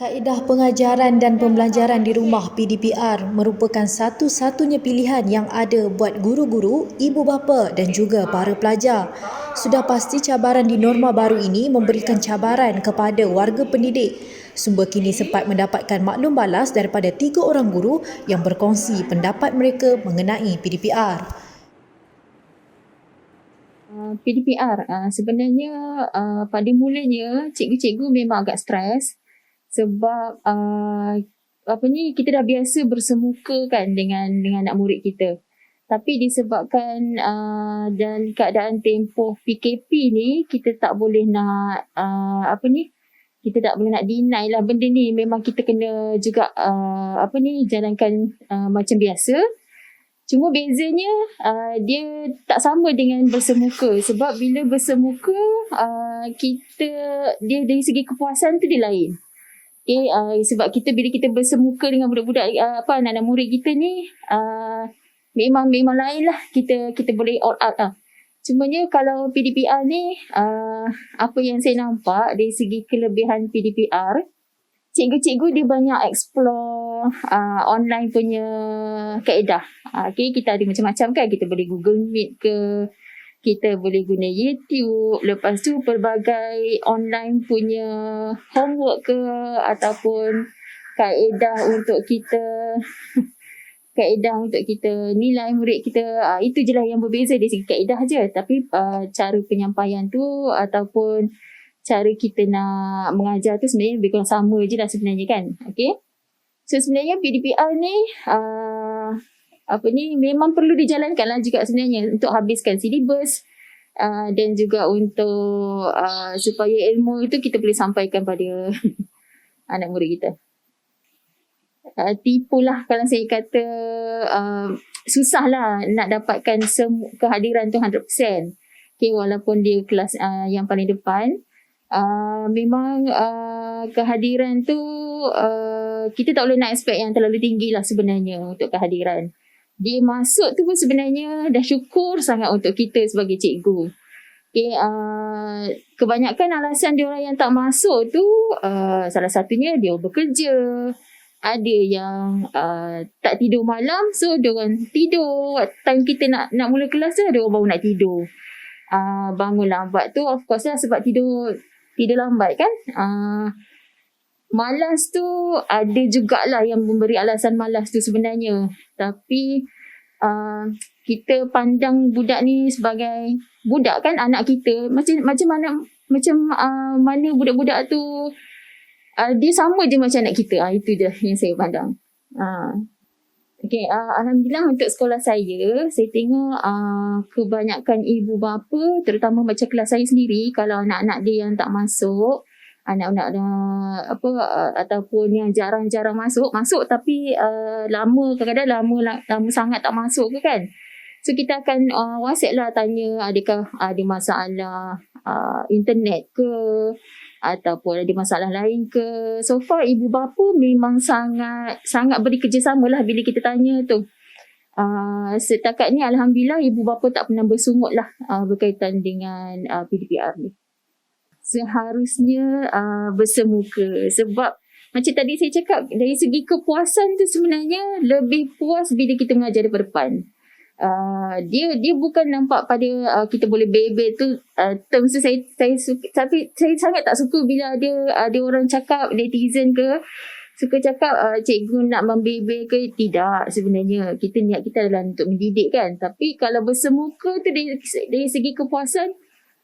Kaedah pengajaran dan pembelajaran di rumah PDPR merupakan satu-satunya pilihan yang ada buat guru-guru, ibu bapa dan juga para pelajar. Sudah pasti cabaran di norma baru ini memberikan cabaran kepada warga pendidik. Sumber kini sempat mendapatkan maklum balas daripada 3 orang guru yang berkongsi pendapat mereka mengenai PDPR. PDPR sebenarnya pada mulanya cikgu-cikgu memang agak stres sebab kita dah biasa bersemuka kan dengan anak murid kita. Tapi disebabkan dan keadaan tempoh PKP ni kita tak boleh nak kita tak boleh nak deny lah benda ni, memang kita kena juga jalankan macam biasa. Cuma bezanya dia tak sama dengan bersemuka, sebab bila bersemuka kita dia dari segi kepuasan tu dia lain. Okay, sebab bila kita bersemuka dengan budak-budak anak-anak murid kita ni memang lain lah, kita boleh all out lah. Cumanya kalau PDPR ni apa yang saya nampak dari segi kelebihan PDPR, cikgu-cikgu dia banyak explore online punya kaedah. Kita ada macam-macam kan. Kita boleh Google Meet ke, kita boleh guna YouTube. Lepas tu pelbagai online punya homework ke, ataupun kaedah untuk kita nilai murid kita. Itu je lah yang berbeza dari segi kaedah je. Tapi cara penyampaian tu ataupun cara kita nak mengajar tu sebenarnya lebih kurang sama je lah sebenarnya kan. Okay. So sebenarnya PDPR ni memang perlu dijalankan lah juga sebenarnya untuk habiskan silibus dan juga untuk supaya ilmu itu kita boleh sampaikan pada anak murid kita. Tipulah kalau saya kata susah lah nak dapatkan kehadiran tu 100%. Okay, walaupun dia kelas yang paling depan, memang kehadiran tu kita tak boleh nak expect yang terlalu tinggi lah sebenarnya untuk kehadiran. Dia masuk tu pun sebenarnya dah syukur sangat untuk kita sebagai cikgu. Okay, kebanyakan alasan dia orang yang tak masuk tu salah satunya dia bekerja. Ada yang tak tidur malam, so dia orang tidur time kita nak mula kelas tu, dia orang baru nak tidur. Bangun lambat tu of course lah sebab tidur lambat kan. Malas tu ada jugalah yang memberi alasan malas tu sebenarnya. Tapi kita pandang budak ni sebagai budak kan, anak kita. Macam mana budak-budak tu dia sama je macam anak kita. Itu je yang saya pandang. Okay, alhamdulillah untuk sekolah saya tengok kebanyakan ibu bapa, terutama macam kelas saya sendiri, kalau anak-anak dia yang tak masuk, anak-anak ataupun yang jarang-jarang masuk tapi kadang-kadang lama sangat tak masuk ke kan. So kita akan WhatsApp lah tanya adakah ada masalah internet ke ataupun ada masalah lain ke. So far ibu bapa memang sangat beri kerjasama lah bila kita tanya tu. Setakat ni alhamdulillah ibu bapa tak pernah bersungut lah berkaitan dengan PDPR ni. Seharusnya bersemuka, sebab macam tadi saya cakap, dari segi kepuasan tu sebenarnya lebih puas bila kita mengajar daripada depan. Dia bukan nampak pada kita boleh bebel tu term tu saya suka, tapi saya sangat tak suka bila ada orang cakap, netizen ke suka cakap cikgu nak membebel ke. Tidak, sebenarnya niat kita adalah untuk mendidik kan. Tapi kalau bersemuka tu dari segi kepuasan,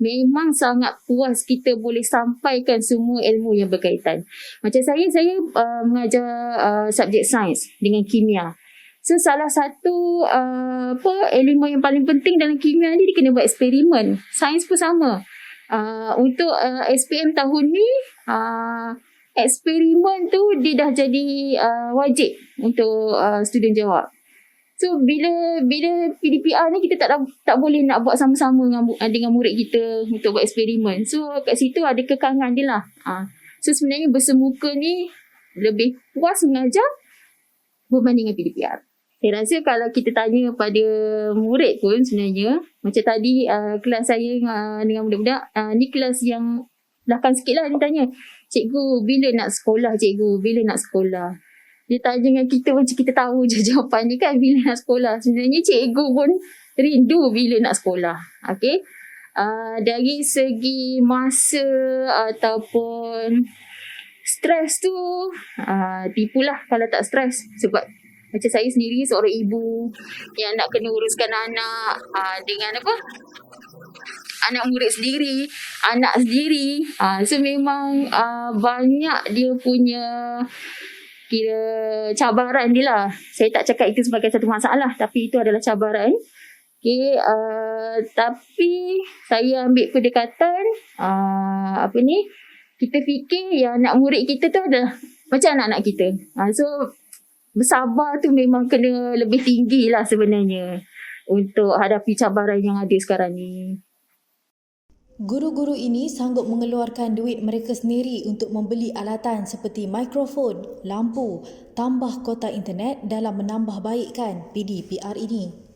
memang sangat puas kita boleh sampaikan semua ilmu yang berkaitan. Macam saya mengajar subjek sains dengan kimia. So salah satu elemen yang paling penting dalam kimia ni, dia kena buat eksperimen. Sains pun sama. Untuk SPM tahun ni eksperimen tu dia dah jadi wajib untuk student jawab. So bila PDPR ni kita tak boleh nak buat sama-sama dengan murid kita untuk buat eksperimen. So kat situ ada kekangan dia lah. So sebenarnya bersemuka ni lebih puas mengajar berbanding dengan PDPR. Saya rasa kalau kita tanya pada murid pun sebenarnya, macam tadi kelas saya dengan budak-budak, ni kelas yang belakang sikit lah dia tanya, "Cikgu, bila nak sekolah cikgu? Bila nak sekolah?" Dia tanya dengan kita macam kita tahu je jawapan ni kan, bila nak sekolah. Sebenarnya cikgu pun rindu bila nak sekolah. Okay. Dari segi masa ataupun stres tu, tipulah kalau tak stres. Sebab macam saya sendiri seorang ibu yang nak kena uruskan anak dengan anak murid sendiri, anak sendiri. So memang banyak dia punya kira cabaran dia lah. Saya tak cakap itu sebagai satu masalah, tapi itu adalah cabaran. Okay, tapi saya ambil pendekatan kita fikir yang anak murid kita tu adalah macam anak-anak kita. So bersabar tu memang kena lebih tinggi lah sebenarnya untuk hadapi cabaran yang ada sekarang ni. Guru-guru ini sanggup mengeluarkan duit mereka sendiri untuk membeli alatan seperti mikrofon, lampu, tambah kota internet dalam menambah baikkan PDPR ini.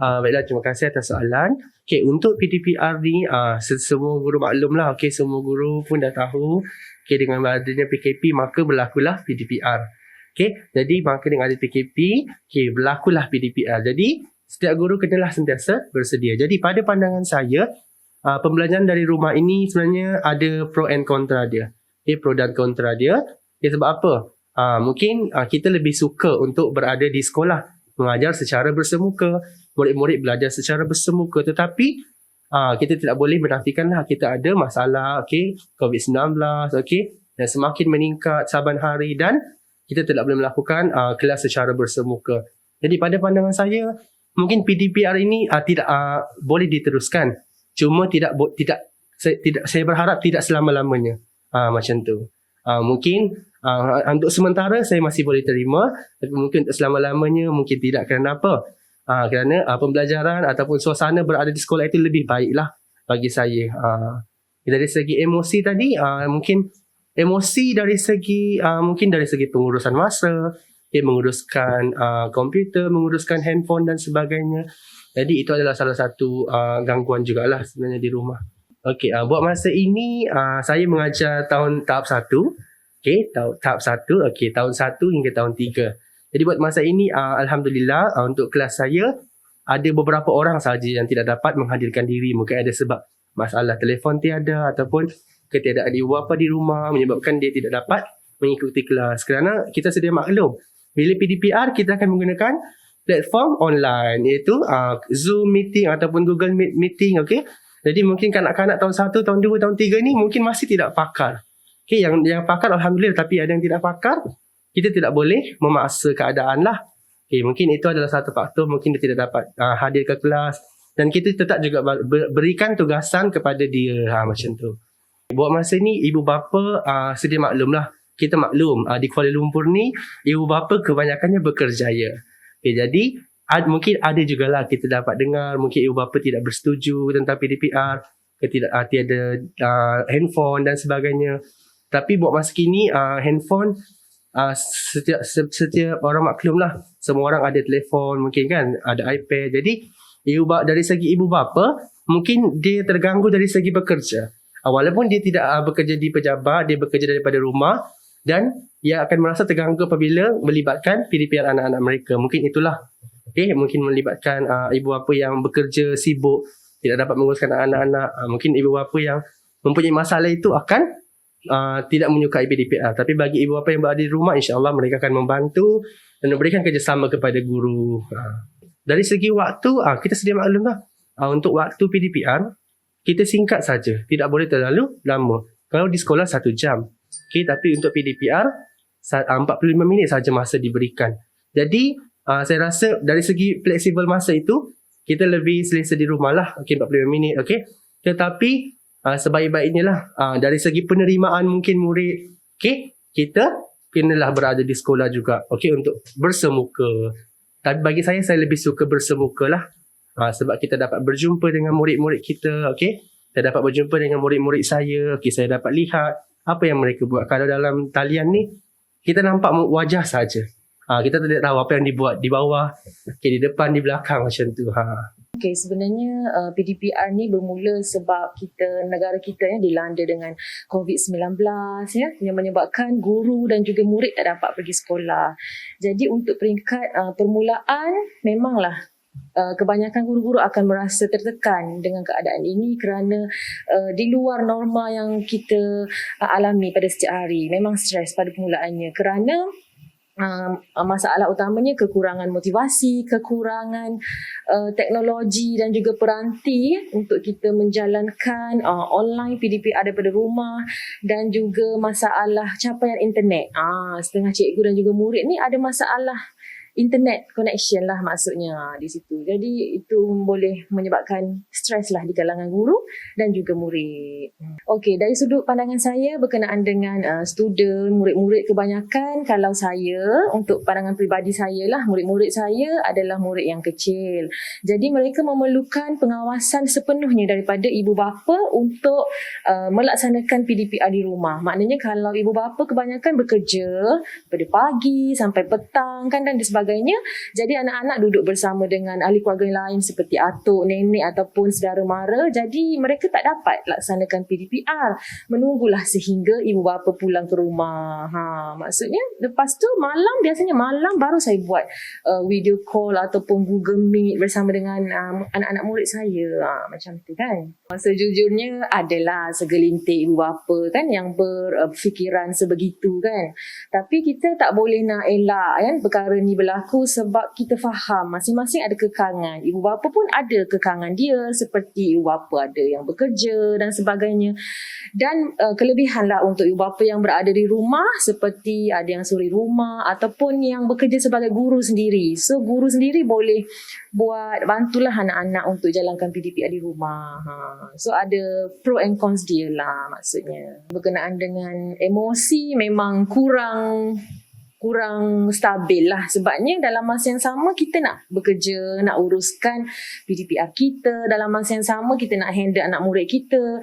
Baiklah, terima kasih atas soalan. Okay, untuk PDPR ni semua guru maklum lah. Okay, semua guru pun dah tahu. Okay, dengan adanya PKP maka berlakulah PDPR. Okay, jadi maka dengan ada PKP, okay, berlakulah PDPR. Jadi setiap guru kenalah sentiasa bersedia. Jadi pada pandangan saya, pembelajaran dari rumah ini sebenarnya ada pro and kontra dia. Okay, pro dan kontra dia. Okay, sebab apa? Mungkin kita lebih suka untuk berada di sekolah, mengajar secara bersemuka, murid-murid belajar secara bersemuka. Tetapi kita tidak boleh menafikanlah kita ada masalah, okay, COVID-19, okay, dan semakin meningkat saban hari dan kita tidak boleh melakukan kelas secara bersemuka. Jadi pada pandangan saya, mungkin PDPR ini tidak boleh diteruskan. Cuma saya berharap tidak selama-lamanya. Macam tu. Mungkin untuk sementara saya masih boleh terima, tapi mungkin untuk selama-lamanya mungkin tidak. Kerana apa? Kerana pembelajaran ataupun suasana berada di sekolah itu lebih baiklah bagi saya. Dari segi emosi tadi, mungkin emosi dari segi mungkin dari segi pengurusan masa, menguruskan komputer, menguruskan handphone dan sebagainya. Jadi itu adalah salah satu gangguan jugalah sebenarnya di rumah. Okey, buat masa ini saya mengajar tahap 1. Okey, tahap 1, okey, tahun 1 hingga tahun 3. Jadi buat masa ini alhamdulillah untuk kelas saya ada beberapa orang sahaja yang tidak dapat menghadirkan diri. Mungkin ada sebab masalah telefon tiada ataupun ketiadaan ibu bapa di rumah menyebabkan dia tidak dapat mengikuti kelas. Kerana kita sedia maklum, bila PDPR kita akan menggunakan platform online, iaitu Zoom meeting ataupun Google meeting. Okay? Jadi mungkin kanak-kanak tahun 1, tahun 2, tahun 3 ni mungkin masih tidak pakar. Okay, yang pakar alhamdulillah, tapi ada yang tidak pakar, kita tidak boleh memaksa keadaan lah. Okay, mungkin itu adalah satu faktor, mungkin dia tidak dapat hadir ke kelas dan kita tetap juga berikan tugasan kepada dia macam tu. Buat masa ni ibu bapa sedia maklum lah. Kita maklum di Kuala Lumpur ni ibu bapa kebanyakannya bekerjaya. Okay, jadi mungkin ada jugalah kita dapat dengar mungkin ibu bapa tidak bersetuju tentang PDPR, tiada handphone dan sebagainya. Tapi buat masa kini handphone setiap orang maklum lah. Semua orang ada telefon mungkin kan, ada iPad. Jadi dari segi ibu bapa mungkin dia terganggu dari segi bekerja. Walaupun dia tidak bekerja di pejabat, dia bekerja daripada rumah dan dia akan merasa terganggu apabila melibatkan PDPR anak-anak mereka. Mungkin itulah. Okay, mungkin melibatkan ibu bapa yang bekerja sibuk, tidak dapat menguruskan anak-anak. Mungkin ibu bapa yang mempunyai masalah itu akan tidak menyukai PDPR. Tapi bagi ibu bapa yang berada di rumah, insya-Allah mereka akan membantu dan memberikan kerjasama kepada guru. Dari segi waktu, kita sedia maklum lah. Untuk waktu PDPR, kita singkat saja. Tidak boleh terlalu lama. Kalau di sekolah 1 jam. Okay, tapi untuk PDPR, 45 minit saja masa diberikan. Jadi, saya rasa dari segi fleksibel masa itu, kita lebih selesa di rumah lah. Okay, 45 minit. Okay. Tetapi, sebaik-baiknya lah dari segi penerimaan mungkin murid, okay, kita kenalah berada di sekolah juga, okay, untuk bersemuka. Tapi bagi saya lebih suka bersemuka lah, sebab kita dapat berjumpa dengan murid-murid kita, okay. Saya dapat berjumpa dengan murid-murid saya, okay, saya dapat lihat apa yang mereka buat. Kalau dalam talian ni kita nampak wajah saja, kita tidak tahu apa yang dibuat di bawah, okay, di depan, di belakang macam tu. Okay, sebenarnya PDPR ni bermula sebab negara kita dilanda dengan COVID-19 yang menyebabkan guru dan juga murid tak dapat pergi sekolah. Jadi untuk peringkat permulaan memanglah kebanyakan guru-guru akan merasa tertekan dengan keadaan ini kerana di luar norma yang kita alami pada setiap hari. Memang stres pada permulaannya kerana masalah utamanya kekurangan motivasi, kekurangan teknologi dan juga peranti untuk kita menjalankan online PDPR daripada rumah dan juga masalah capaian internet. Setengah cikgu dan juga murid ni ada masalah internet connection lah maksudnya di situ. Jadi itu boleh menyebabkan stres lah di kalangan guru dan juga murid. Okey, dari sudut pandangan saya berkenaan dengan student, murid-murid kebanyakan, kalau saya, untuk pandangan peribadi saya lah, murid-murid saya adalah murid yang kecil. Jadi mereka memerlukan pengawasan sepenuhnya daripada ibu bapa untuk melaksanakan PDPR di rumah. Maknanya kalau ibu bapa kebanyakan bekerja pada pagi sampai petang kan dan sebagainya. Jadi anak-anak duduk bersama dengan ahli keluarga lain seperti atuk, nenek ataupun saudara mara. Jadi mereka tak dapat laksanakan PDPR. Menunggulah sehingga ibu bapa pulang ke rumah. Maksudnya lepas tu biasanya malam baru saya buat video call ataupun Google Meet bersama dengan anak-anak murid saya. Macam tu kan. Sejujurnya adalah segelintir ibu bapa kan yang berfikiran sebegitu kan. Tapi kita tak boleh nak elak kan perkara ni berlaku sebab kita faham masing-masing ada kekangan. Ibu bapa pun ada kekangan dia seperti ibu bapa ada yang bekerja dan sebagainya. Dan kelebihanlah untuk ibu bapa yang berada di rumah seperti ada yang suri rumah ataupun yang bekerja sebagai guru sendiri. So guru sendiri boleh bantulah anak-anak untuk jalankan PDPR di rumah. So ada pro and cons dia lah maksudnya. Berkenaan dengan emosi memang kurang stabil lah sebabnya dalam masa yang sama kita nak bekerja, nak uruskan PDPR kita, dalam masa yang sama kita nak handle anak murid kita.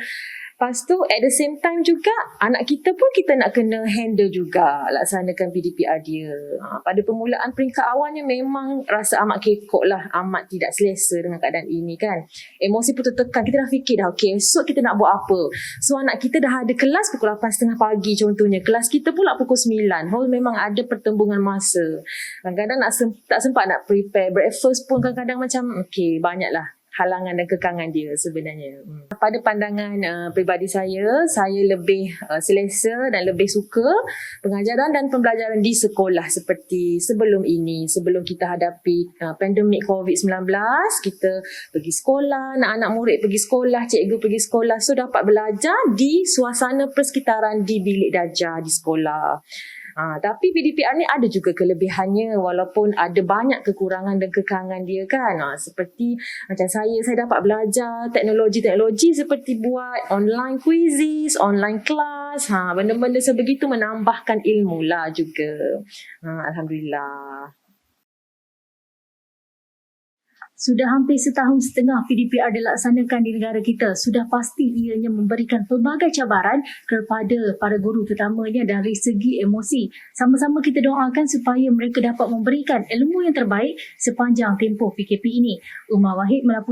Lepas tu at the same time juga anak kita pun kita nak kena handle juga laksanakan PDPR dia. Pada permulaan peringkat awalnya memang rasa amat kekok lah, amat tidak selesa dengan keadaan ini kan. Emosi pun tertekan, kita dah fikir dah okay esok kita nak buat apa. So anak kita dah ada kelas pukul 8.30 pagi contohnya, kelas kita pula pukul 9. Memang ada pertembungan masa. Kadang-kadang tak sempat nak prepare breakfast pun kadang-kadang macam okay banyaklah halangan dan kekangan dia sebenarnya. Pada pandangan peribadi saya lebih selesa dan lebih suka pengajaran dan pembelajaran di sekolah seperti sebelum ini. Sebelum kita hadapi pandemik COVID-19, kita pergi sekolah, anak-anak murid pergi sekolah, cikgu pergi sekolah. So dapat belajar di suasana persekitaran di bilik darjah di sekolah. Tapi PDPR ni ada juga kelebihannya walaupun ada banyak kekurangan dan kekangan dia kan. Seperti macam saya dapat belajar teknologi-teknologi seperti buat online quizzes, online class. Benda-benda sebegitu menambahkan ilmu lah juga. Alhamdulillah. Sudah hampir setahun setengah PDPR dilaksanakan di negara kita. Sudah pasti ianya memberikan pelbagai cabaran kepada para guru terutamanya dari segi emosi. Sama-sama kita doakan supaya mereka dapat memberikan ilmu yang terbaik sepanjang tempoh PKP ini. Umar Wahid melaporkan